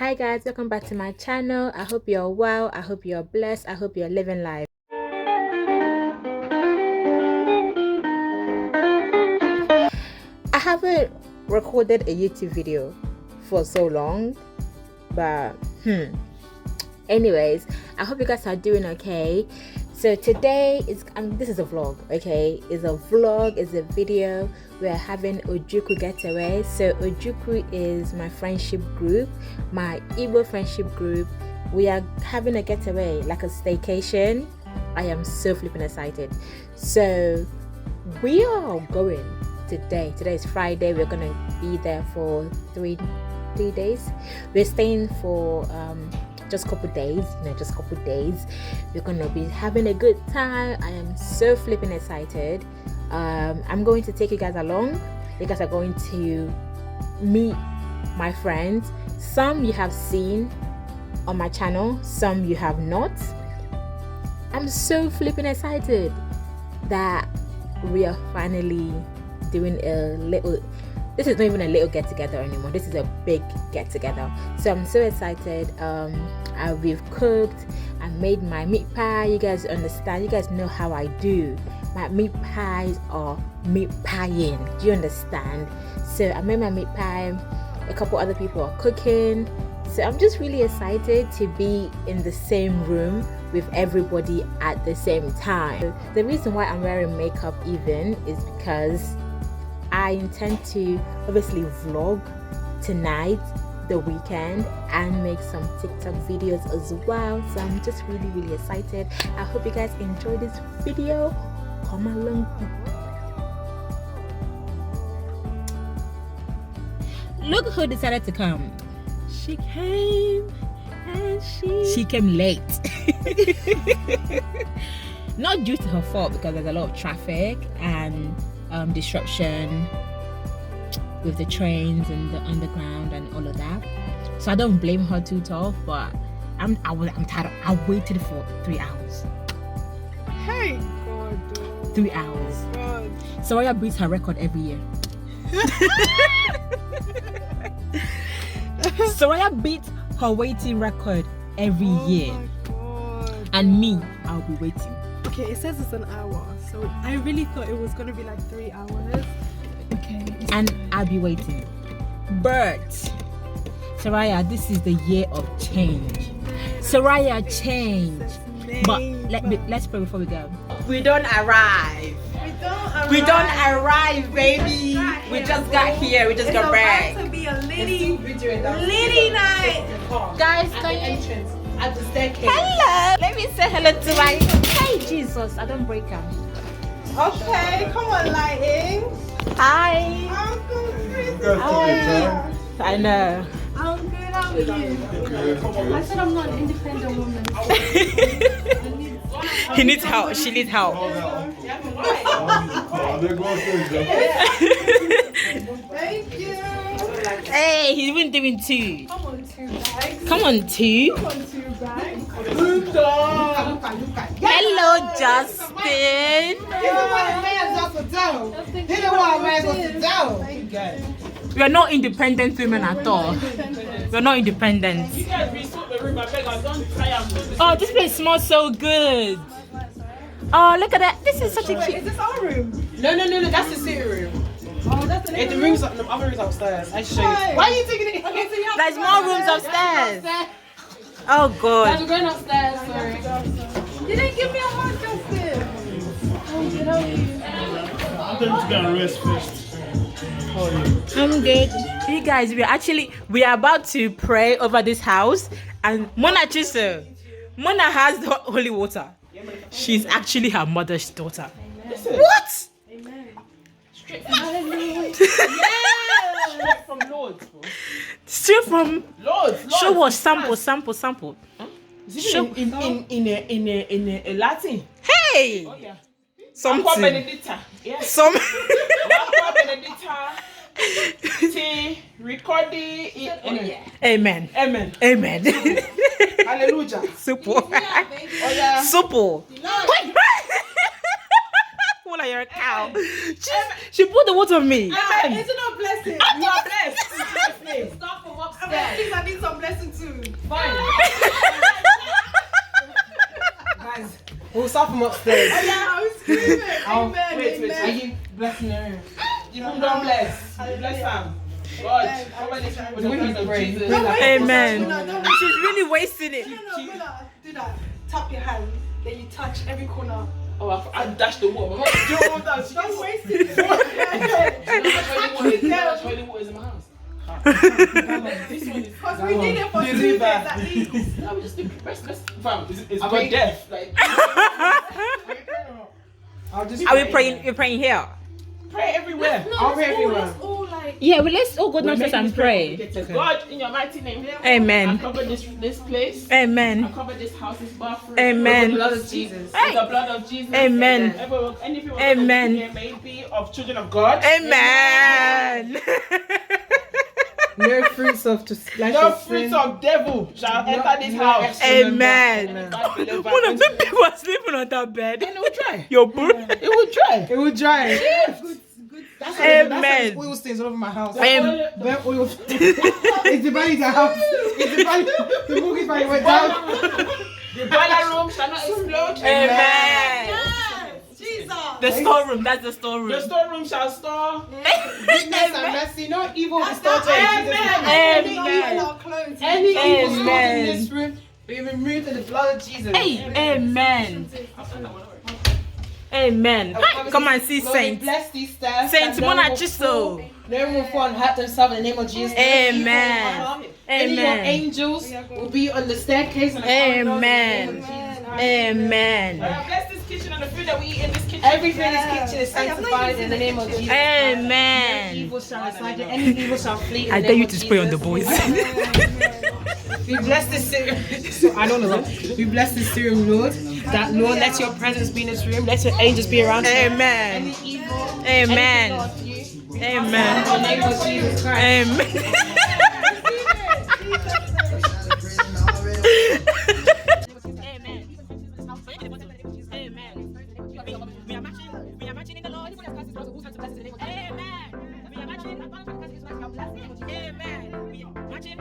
Hi guys, welcome back to my channel. I hope you're well, I hope you're blessed, I hope you're living life. I haven't recorded a YouTube video for so long, but anyways, I hope you guys are doing okay. So today is this is a vlog, okay? It's a vlog, it's a video. We're having OJUKWU getaway. So OJUKWU is my friendship group, my Igbo friendship group. We are having a getaway, like a staycation. I am so flipping excited. So we are going today. Today is Friday. We're gonna be there for three days. We're staying for just a couple days, We're gonna be having a good time. I am so flipping excited. I'm going to take you guys along. You guys are going to meet my friends. Some you have seen on my channel, some you have not. I'm so flipping excited that we are finally doing a little, this is not even a little get together anymore, this is a big get together. So I'm so excited. We've cooked, I made my meat pie. You guys understand, you guys know how I do. My meat pies are meat pieing, do you understand? So I made my meat pie, a couple other people are cooking. So I'm just really excited to be in the same room with everybody at the same time. The reason why I'm wearing makeup even is because I intend to obviously vlog tonight, the weekend, and make some TikTok videos as well. So I'm just really excited. I hope you guys enjoy this video. Come along. Look who decided to come. She came and she came late. Not due to her fault, because there's a lot of traffic and disruption with the trains and the underground and all of that. So I don't blame her too tough, but I'm tired. I waited for 3 hours. Hey God, 3 hours. God. Soraya beats her record every year. Soraya beats her waiting record every year. My God. And me, I'll be waiting. Okay, it says it's an hour, so I really thought it was gonna be like 3 hours. Okay. And I'll be waiting. But Soraya, this is the year of change. Soraya, change. But let's pray before we go. We don't arrive. We don't arrive, baby. We just got here. We just got back. It's about to be a litty night. Guys, Entrance at the staircase. hello. Let me say hello to my. Hey, Jesus, I don't break them. Okay, come on, lighting. Hi. Uncle Chris. I know. I'm good. How are you? I said I'm not an independent woman. He needs help. She needs help. Thank you. Hey, he's even doing two. Come on, 2 bags. Come on, two. Come on, 2 bags. Hello, Justin. We're not independent women at all. We're not independent. Oh, this place smells so good. Oh, look at that. This is such a Is cute. this our room? No, that's the sitting room. Oh, that's the The rooms, the other rooms upstairs. I show you. Why are you taking it? Okay, so you have There's more rooms upstairs. Oh, God. We're going upstairs, sorry. You didn't give me a hug, Justin. Oh, good, how are you? I'm going to go and rest first. How are you? I'm good. You guys, we are about to pray over this house, and Mona Chiso. Mona has the holy water. She's actually her mother's daughter. What? Amen. Straight from Lords, bro. Straight from Lords. show us sample. Show in a Latin. Hey, Oh yeah. Aqua something. Benedicta. Yes. Some. Aqua Benedicta. T. Ricordi. Amen. Amen. Amen. Hallelujah. Super. Oh yeah. Super. Wait. like you're a cow. She put the water on me. Amen. Is it not blessing? You are blessed. Start from upstairs. Please, I need some blessing too. Fine. Guys, we'll start from upstairs. Yeah, I was screaming. Amen. Wait. Are you blessing the room? You don't bless. You bless them. God, cover this room with the blood of Jesus. Amen. She's really wasting it. No, do that. Tap your hand, then you touch every corner. Oh, I dashed the water. Mama, do you want that? Don't waste it. How much holy water is in my house? This one is. Because we need it for 2 days at least. No, we just do best. Fam, it's God death. Like. Are we praying? You're praying here. Pray everywhere. I'll pray everywhere. Let's all like. Yeah, well, let's all go downstairs and pray. God, in your mighty name. Amen. I cover this place. Amen. I cover this house, this bathroom. Amen. With the blood of Jesus. With the blood of Jesus. Amen. Anything Amen. here may be of children of God. Amen. No fruits of no fruits of devil shall enter this house. Amen. One of them people are sleeping on that bed. And it will dry. Your boo. It will dry. It will dry. That's Amen. Oil stains all over my house. Amen. Where oil? It's the value the house. It's the value. The mortgage value went down. The boiler room shall not explode. Amen. Jesus. The storeroom. That's the storeroom. The storeroom shall store. Goodness and mercy. No evil is started. Amen. Any evil stored Amen. in this room be removed in the blood of Jesus. Amen. Amen. Come and see Lord, saints. bless these stairs. Saints, that Mona will Chiso. fall. No one will fall and hurt themselves in the name of Jesus. Amen. Any of your Amen. angels will be on the staircase. And the Amen. Amen. Bless this kitchen and the food that we eat in this kitchen. everything in this kitchen is sanctified in the name of Jesus. Amen. Evil shall reside there. Any evil shall flee. In I the dare name you of to spray on the Jesus. boys. We bless this room. I don't know that. We bless this room, Lord. That Lord, let your presence be in this room. Let your angels be around. Amen. Any evil. Amen. Anything of you, Amen. in the name of Jesus Christ. Amen. We are matching in the Lord. Amen. We are matching. Amen. We are matching.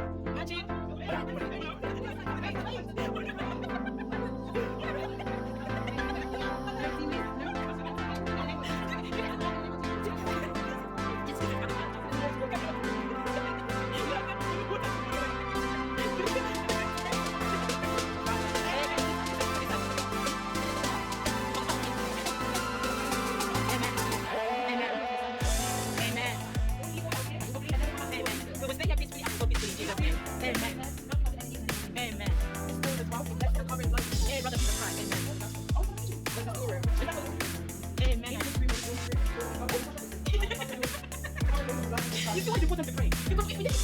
You see why you put them to pray? Because if you didn't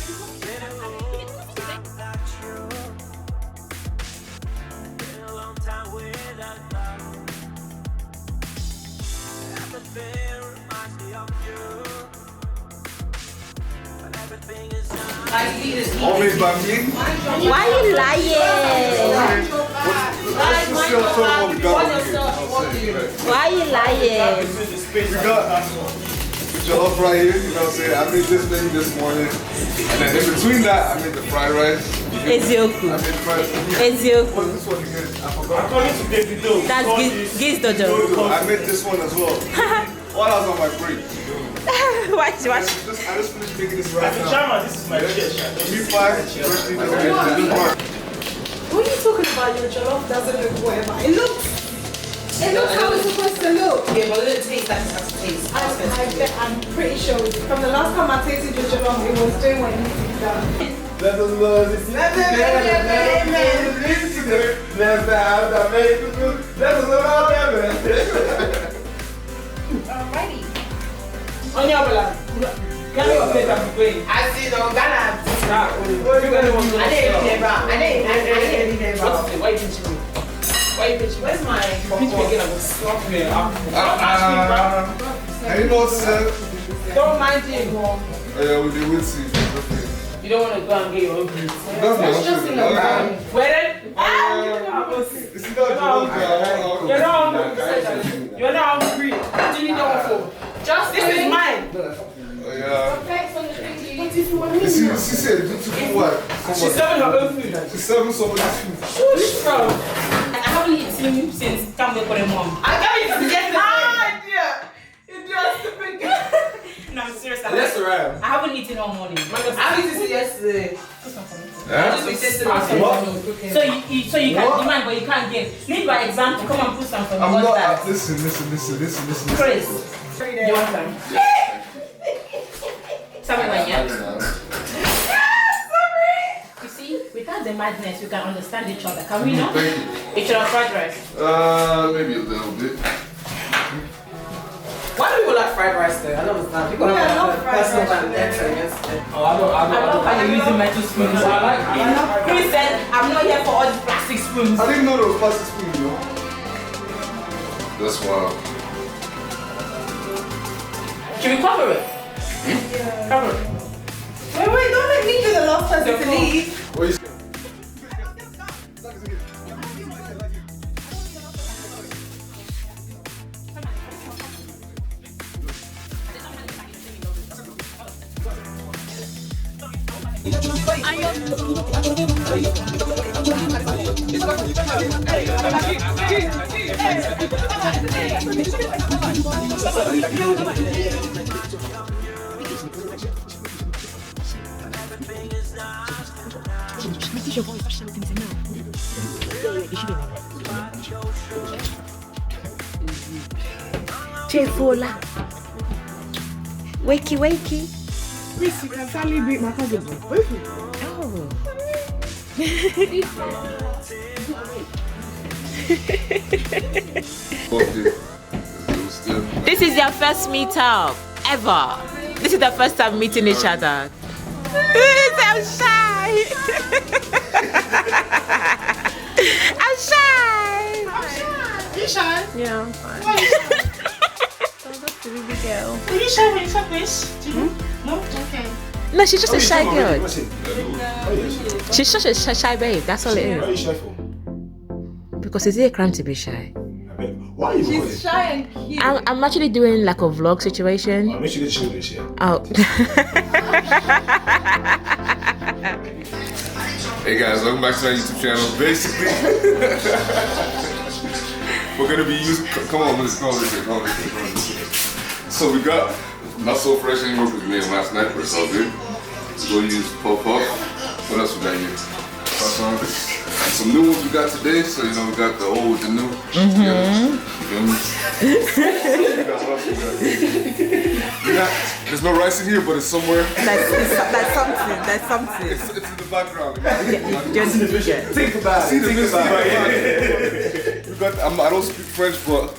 Always by me. Why are you lying? What's your what we got over here? Why are you lying? We got jollof right here, you know what I'm saying? I made this menu this morning. And then in between that, I made the fried rice. Ezioku. I made fried Ezioku. What's this one again? I forgot. That's Giz Dodo. I made this one as well. While I was on my break. Watch. I just finished making this right now. Chama, this is my dish. Meat pie, freshly made. What are you talking about? Your jollof doesn't look whatever. It looks how it's supposed to look. Yeah, but it tastes like it's taste. I bet, I'm pretty sure. From the last time I tasted your jollof, it was doing what it needs to be done. Let us love this. Alrighty. On your blood. Can you plate and pray? I see no Ghana. Why you pinching me? Why you pinching me? Where's my Pinch me again, I will slap me. And you know what, sir? Don't mind him. Yeah, we do with see. You don't want to go and get your own food. That's my husband. Where then? It's not You're not hungry. You're not hungry. Just this is mine. Yeah. She said, beautiful what? She's serving her own food. She's serving somebody's food. Shush, bro. I haven't eaten since can't wait for the mom. I can't eat since yesterday. No, I'm serious. That's alright. I haven't eaten all morning. I haven't eaten it yesterday. So you can demand, but you can't give. Lead by example. Come and put some for me. I'm What's not. that? Listen. Chris, you want some? Something like that. You see, without the madness, we can understand each other. Can we not? Thank you. Each other fried rice. Maybe a little bit. Why do people like fried rice though? I don't understand. People Yeah, I have love a fried personal rice. vendetta against it. Oh, I I love how you're using metal spoons. Chris said, I'm not here for all these plastic spoons. I didn't know there was plastic spoon, you know. That's wild. Should we cover it? Cover it. Wait, don't let me do the last person to leave. What you say? Chefola. Wakey. Please, you can finally beat my cousin. Oh. This is your first meetup ever. This is the first time meeting each other. I'm shy. I'm shy. You shy? Yeah, I'm fine. Why are you shy? Oh, that's the baby girl. Are you shy when you talk this? No? Okay. No, she's just a shy girl. What's it? She's such a shy babe. That's all it What are is. you shy for? Because is it a crime to be shy? Why are you recording? She's shy and cute. I'm actually doing like a vlog situation. I'll make sure you get children this year. Oh. Hey guys, welcome back to our YouTube channel. Basically, we're gonna be using. Come on, let's go. So we got not so fresh anymore because we made them last night, but it's all good. We'll use pop. What else we got here? Some new ones we got today. So you know we got the old with the new. There's no rice in here, but it's somewhere. That's something. It's in the background. Think about it. Think about it. We got. I don't speak French, but.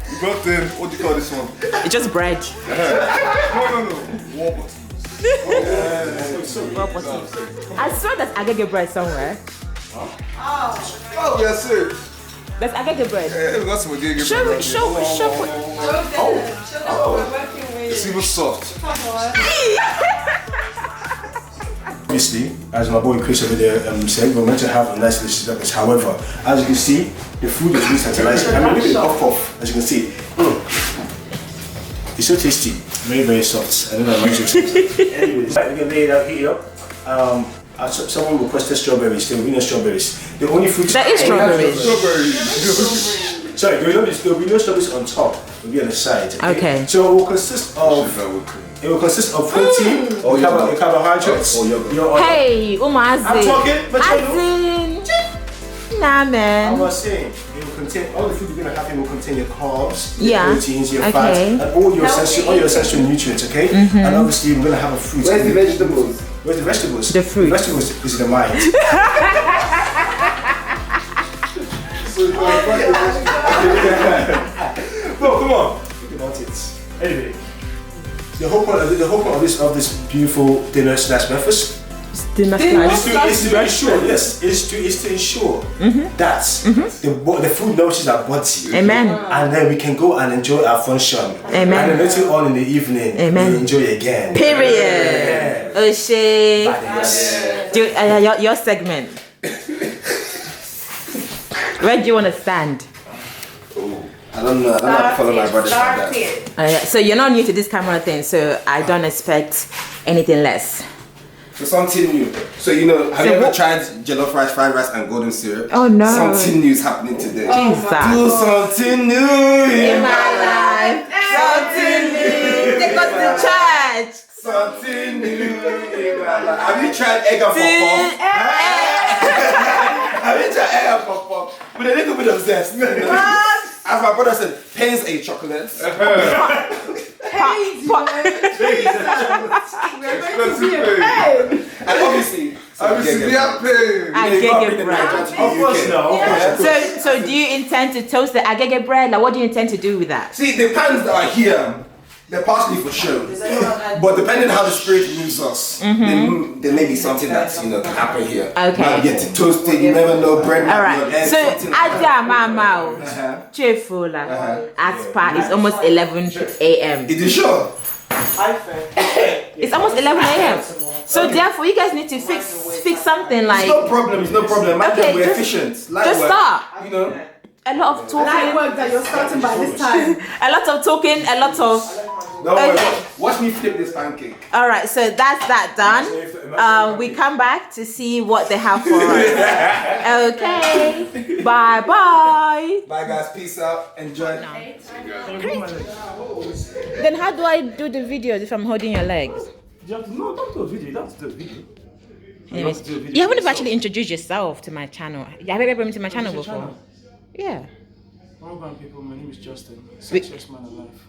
We got then. What do you call this one? It's just bread. No. War I swear there's agege bread somewhere. Oh, that's it. There's agege bread. Yeah, we got some agege. Show. It's even soft. Obviously, as my boy Chris over there said, we're meant to have a nice delicious breakfast. However, as you can see, the food is really tantalizing. I mean, look at the puff, as you can see. It's so tasty, very, very soft. I don't know how much it. Anyways, we're gonna lay it out, heat it up. Someone requested strawberries. There will be no strawberries. The only fruit. There is strawberries. Strawberry. Sorry, there will be no strawberries on top. It will be on the side. Okay. So it will consist of protein or carbohydrates. Or yogurt. Hey, I'm talking, but Azin. Nah, I man. was saying, it will contain all the food you're gonna have. It will contain your carbs, Yeah. your proteins, your Okay. fats, and all your essential nutrients. Okay, and obviously we're gonna have a fruit. Where's the vegetables? Where's the vegetables? The fruit. The vegetables is in the mind. Bro, come on. Think about it. Anyway, the whole point of this beautiful dinner/breakfast Dinner is to ensure, yes, is to ensure that the food nourishes our body. Amen. And then we can go and enjoy our function. Amen. And then later on in the evening, Amen. we enjoy again. Period. Oshe. Yes. Your segment. Where do you want to stand? I don't know. I don't have to follow my brothers like that. So you're not new to this camera thing, so I don't expect anything less. So something new. So you know, have you ever tried jollof rice, fried rice, and golden syrup? Oh no. Something new is happening today. Jesus. Do something new in my life. Something new. Take us to church. Something new in my life. Have you tried egg and pop-pop? Have you tried egg and pop-pop? With a little bit of zest. As my brother said, Pains a chocolate. And obviously, we are paying. Agege bread. Of course now. So do you intend to toast the agege bread? Like, what do you intend to do with that? See, the pans that are here, they're partially for show. But depending on how the spirit moves us, there may be something that can happen here. Okay. Might get it toasted, you never know, bread. All right. So Aja Mama, cheerful. As per it's almost 11 a.m. Is you sure? It's almost 11 a.m. So therefore, you guys need to fix something like. It's no problem. It's no problem. Okay, we're just- efficient. Light Just work, start. You know. A lot of talking. work that you're starting by this time. A lot of talking. A lot of. Don't worry. Okay. Watch me flip this pancake. All right. So that's that done. We come back to see what they have for us. Okay. Bye bye. Bye guys. Peace out. Enjoy. Then how do I do the videos if I'm holding your legs? You have to, no, don't do a video. You don't have to do a video. Anyways, you haven't actually introduced yourself to my channel. You haven't ever been to my channel before. Channel? Yeah. Welcome, people. My name is Justin. 6 years man alive.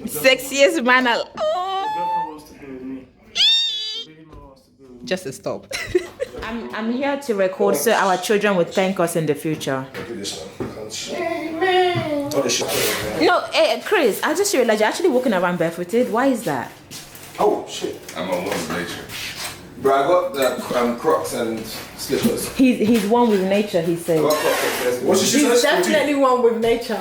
6 years, man. My girlfriend wants to be with me. Baby mama wants to be with me. Just to stop. I'm here to record so our children will thank us in the future. Do this one. All the shit. No, Chris, I just realized you're actually walking around barefooted. Why is that? Oh shit. I'm on one with nature. Bro, I got the Crocs and slippers. He's one with nature, he said. I got Crocs and slippers. What's your shoes? He's definitely one with nature.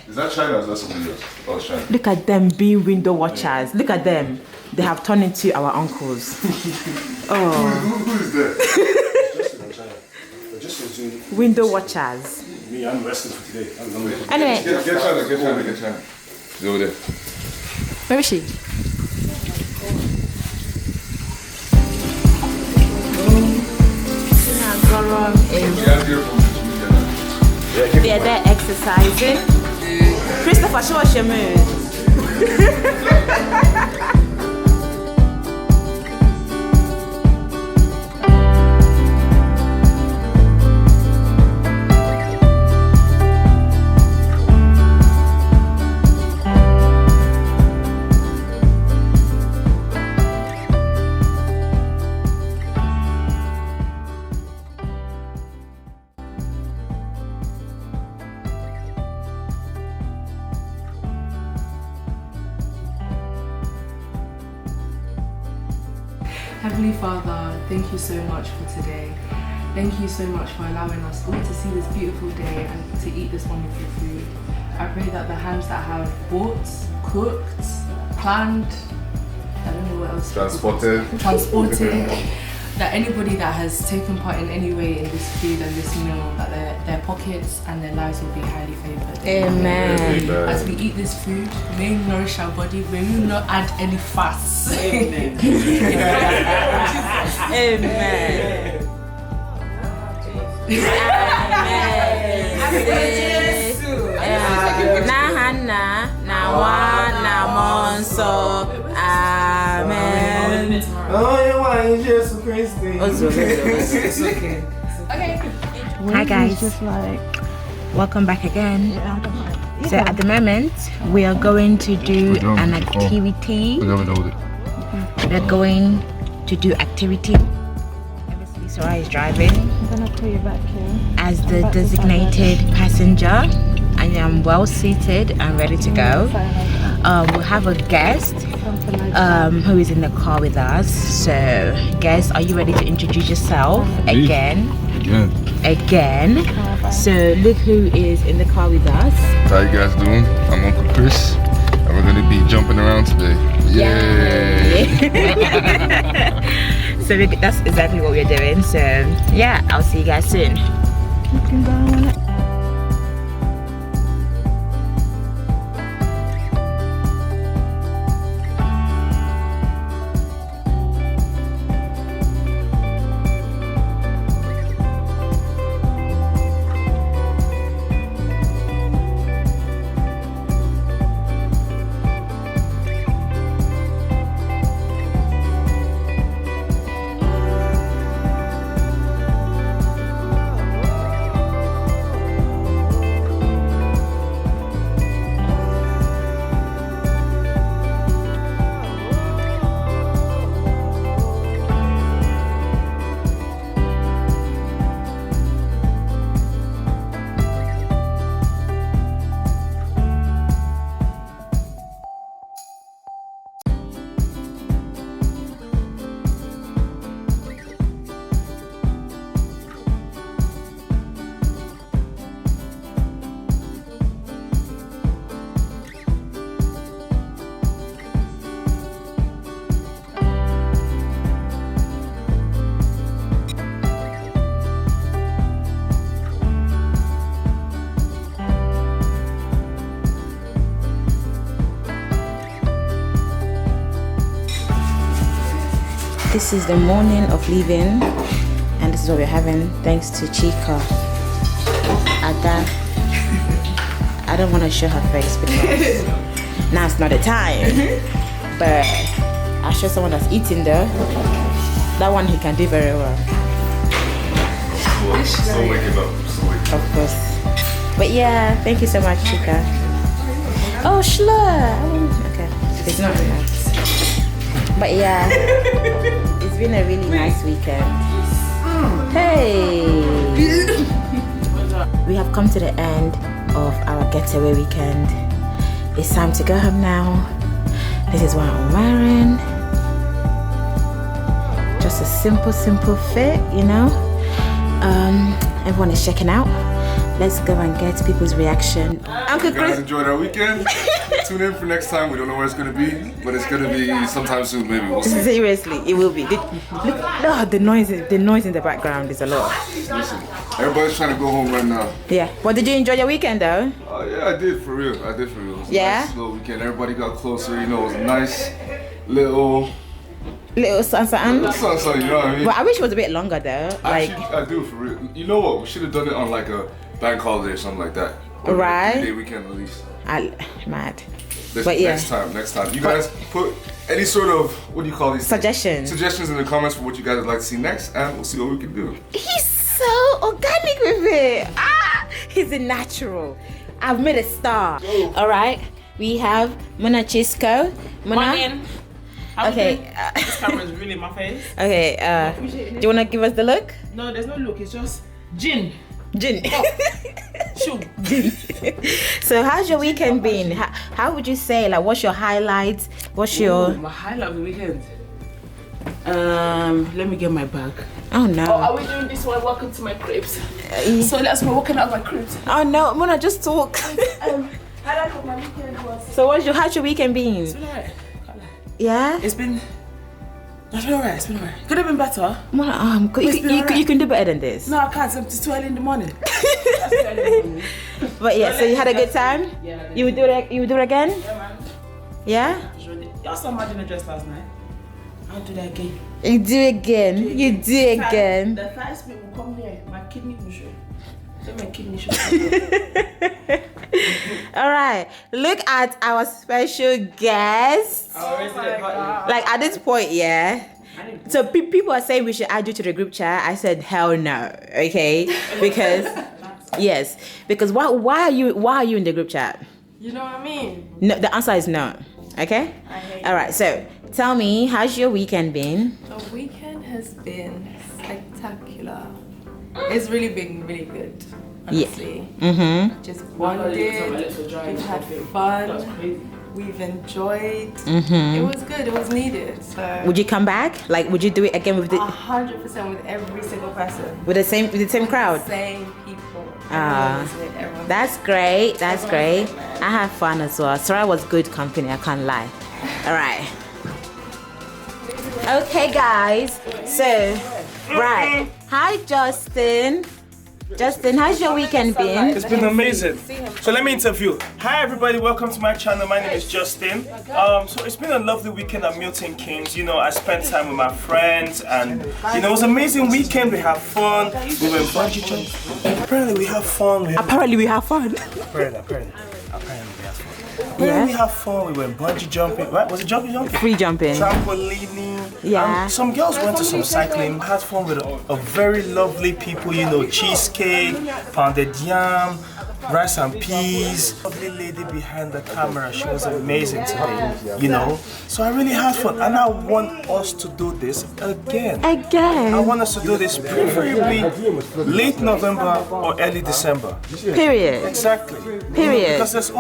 Is that China or is that something else? Oh, it's China. Look at them being window watchers. Look at them. They have turned into our uncles. Oh. Who is that? Just doing Window watchers. me. I'm resting for today. I'm hungry. Anyway, Get China. He's over there. where is she? They're there exercising. Christopher, show us your move. Heavenly Father, thank you so much for today. Thank you so much for allowing us all to see this beautiful day and to eat this wonderful food. I pray that the hands that have bought, cooked, planned, I don't know what else. Transported. That anybody that has taken part in any way in this food and this meal, that their pockets and their lives will be highly favoured. Amen. As we eat this food, may it nourish our body, may we not add any fats. Amen. Amen. Nahana, Nawa, Namonso. Amen. It's okay. Hi guys, welcome back again. So at the moment we are going to do an activity. We're going to do activity. Obviously Sarah is driving. I'm gonna put you back here. As the designated passenger. I am well seated and ready to go. We'll have a guest who is in the car with us. So guest, are you ready to introduce yourself again? Again. So look who is in the car with us. How you guys doing? I'm Uncle Chris, and we're gonna be jumping around today. Yay! So that's exactly what we're doing. So yeah, I'll see you guys soon. This is the morning of leaving, and this is what we're having thanks to Chika. Ada, I don't want to show her face because now it's not the time, but I'll show someone that's eating though. That one he can do very well. So wake it up. Of course. But yeah, thank you so much, Chika. Oh, Schlur. Okay, it's not nice. But yeah, it's been a really nice weekend. Hey! We have come to the end of our getaway weekend. It's time to go home now. This is what I'm wearing. Just a simple fit, you know. Everyone is checking out. Let's go and get people's reaction. Uncle You guys enjoyed our weekend. Tune in for next time. We don't know where it's gonna be, but it's gonna be sometime soon. Maybe we'll see. Seriously, it will be. Look, the noise in the background is a lot. Listen, everybody's trying to go home right now. Yeah. Well, did you enjoy your weekend though? Yeah, I did for real. It was a nice little weekend. Everybody got closer. You know, it was a nice little sunset. you know what I mean? But I wish it was a bit longer though. Like, actually, I do for real. You know what? We should have done it on like a bank holiday or something like that. Or right? A 3-day weekend at least. Mad. But yeah. Next time. You guys put any sort of, what do you call these? Suggestions in the comments for what you guys would like to see next, and we'll see what we can do. He's so organic with it. He's a natural. I've made a star. All right. We have Mona Chisco. Mona. Okay. This camera is really in my face. Okay. Do you want to give us the look? No, there's no look. It's just gin. Sure. So how's your weekend been? How would you say, like, what's your highlights? What's your... My highlight of the weekend? Let me get my bag. Oh no. Oh, are we doing this one? Welcome to my cribs. So that's me walking out of my cribs. Oh no, Mona, just talk. Highlight of my weekend was... So how's your weekend been? It's been alright. Yeah? It's been alright. Could have been better. Mona, you can do better than this. No, I can't. It's too early in the morning. But yeah, so you had a good time? Yeah. You would do it again? Yeah, man. Yeah? Y'all saw my dinner dress last night. I'll do that again. You do it again. You do it again. The thighs bit will come here. My kidney will show. My kidney show. All right. Look at our special guest. Like at this point, yeah. So people are saying we should add you to the group chat. I said hell no. Okay, because yes, because why are you in the group chat? You know what I mean? No, the answer is no. Okay. All right. So tell me, how's your weekend been? The weekend has been spectacular. It's really been really good. Honestly. Yeah. Just bonded. We've had fun. We've enjoyed. It was good. It was needed. So Would you come back? Like, would you do it again with 100% with every single person. with the same crowd? Same people. Everyone. That's great. That's great. I had fun as well. Sorry, was good company. I can't lie. All right. Okay, guys. So, right. Hi, Justin. Justin, how's your weekend been? It's been amazing. So let me interview. Hi everybody, welcome to my channel. My name is Justin. So it's been a lovely weekend at Milton Keynes. You know, I spent time with my friends and you know, it was an amazing weekend. We had fun. We went bungee jumping. Apparently we have fun. Apparently we have fun. Apparently we have fun. We went bungee jumping. Right? Was it jumping? Free jumping. Trampolining. Yeah. Some girls went to some cycling. Had fun with a very lovely people. You know, cheesecake, pounded yam, rice and peas. Lovely lady behind the camera. She was amazing today. You know. So I really had fun, and I want us to do this again. I want us to do this preferably late November or early December. Period. Exactly. Period. Because there's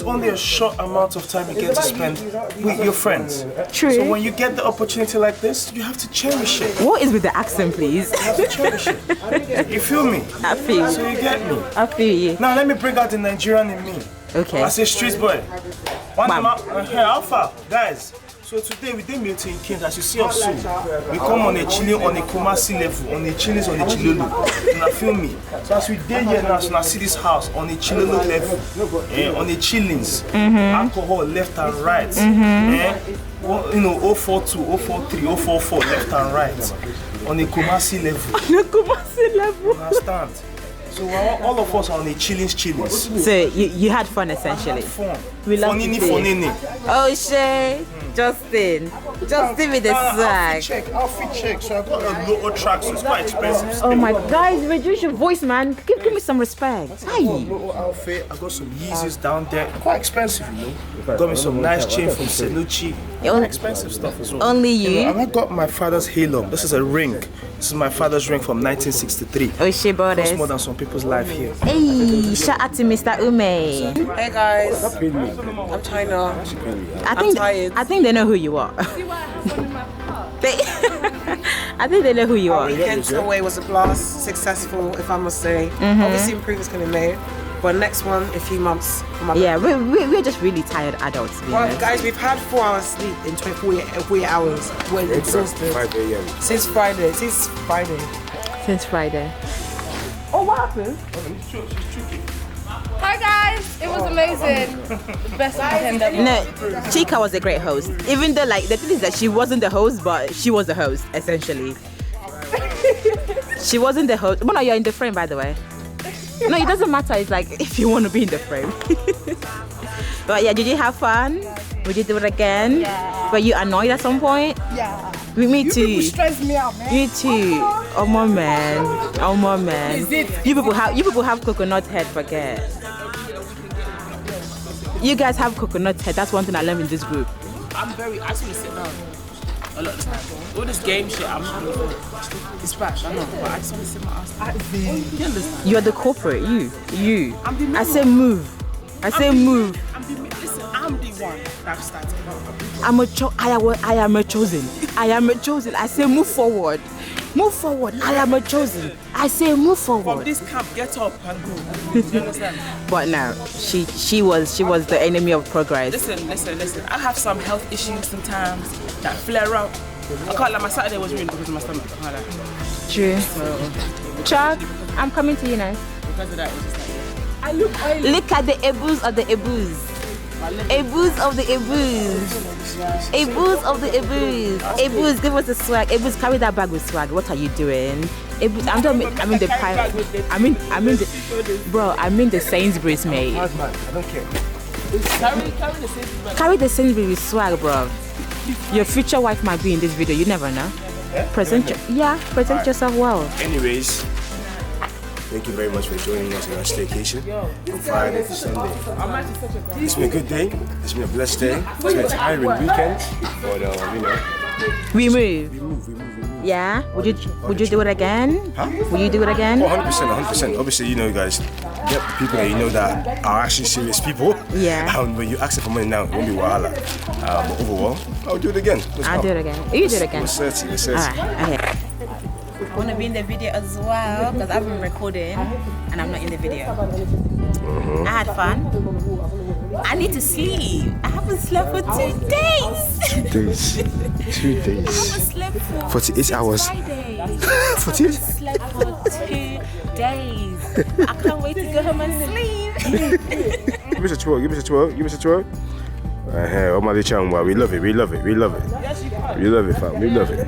only a short amount of time you get to spend with your friends. True. So when you get the opportunity like this, you have to cherish it. What is with the accent, please? You have to cherish it. You feel me? I feel. So you get me? I feel you. Now let me bring out the Nigerian in me. Okay. I say street boy. Bam. Alpha, guys. So today we did Milton Keynes, as you see us soon. We come on a chilling on a Kumasi level, on a chillings on a chilolo. You feel me? So as we did here now, so now see this house on a chilolo level, on a chillings, alcohol left and right, you know 042, 043, 044 left and right, on a Kumasi level. On a Kumasi level. You understand? So all of us are on a chillings. So you had fun essentially. Fun. We love Funini. Oh shit. Justin with the swag. Outfit check. So I got a lower track, so it's quite expensive. Oh my guys, reduce your voice, man. Give me some respect. Hi. Lower outfit. I got some Yeezys down there. Quite expensive, you know. Got me some nice chain from Senucci. Expensive stuff as well. Only you? And I got my father's halo. This is a ring. This is my father's ring from 1963. Oh shit, bought Cost it. more than some people's life here. Hey, shout out to Mr. Ume. Hey guys, I'm China. I'm tired. I think they know who you are. I think they know who you are. Weekend away was a blast, successful, if I must say. Obviously, improvements can be made, but next one, a few months. Yeah, we're just really tired adults. Well, guys, we've had 4 hours sleep in 48 hours. We're exhausted. 5 a.m. Since Friday. Since Friday. Oh, what happened? Hi guys, it was amazing. Best weekend ever. No, Chika was a great host. Even though, like, the thing is that she wasn't the host, but she was the host essentially. She wasn't the host. Well, no, you're in the frame, by the way. No, it doesn't matter. It's like if you want to be in the frame. But yeah, did you have fun? Would you do it again? Yeah. Were you annoyed at some point? Yeah. Me too. You stress me out, man. You too. Oh my man. You people have coconut head, forget. You guys have coconut head. That's one thing I learned in this group. I just want to sit down a lot of time. All this game shit, I'm not really it's trash, I know, but I just want to sit my ass down. You understand? You're the corporate, you. I say move. Move. Listen, I'm the one that started. I am a chosen. I say move forward. I am a chosen. I say move forward. From this camp, get up and go. You understand? But no, she was the enemy of progress. Listen. I have some health issues sometimes that flare up. I can't lie, my Saturday was ruined because of my stomach. I can't lie. True. Chuck, I'm coming to you now. Because of that, it was just like, I look oily. Look at the Igbos of the Igbos. Igbos of the Igbos. Igbos of the Igbos. Igbos, give us the swag. Igbos, carry that bag with swag. What are you doing? Igbos, I mean the pirate. I mean the Sainsbury's, mate. I don't care. Carry the Sainsbury's with swag, bro. Your future wife might be in this video. You never know. Present yourself well. Anyways, thank you very much for joining us in our staycation from Friday to Sunday. It's been a good day. It's been a blessed day. It's been a tiring weekend, but you know. We move. Yeah? Would you do it again? Huh? Will you do it again? 100%. Obviously, you know, guys, get people that you know that are actually serious people. Yeah. And when you ask for money now, it won't be wahala. But overall, I'll do it again. I'll do it again. You do it again. Let's see. Alright, okay. I want to be in the video as well because I've been recording and I'm not in the video. I had fun. I need to sleep. I haven't slept for 2 days. 2 days. 2 I days. haven't slept for 48 hours. 48? I 48? haven't slept for 2 days. I can't wait to go home and sleep. Give us a twirl, give us a twirl, give us a twirl. Oh my changwa, we love it, we love it, we love it. We love it, fam, we love it.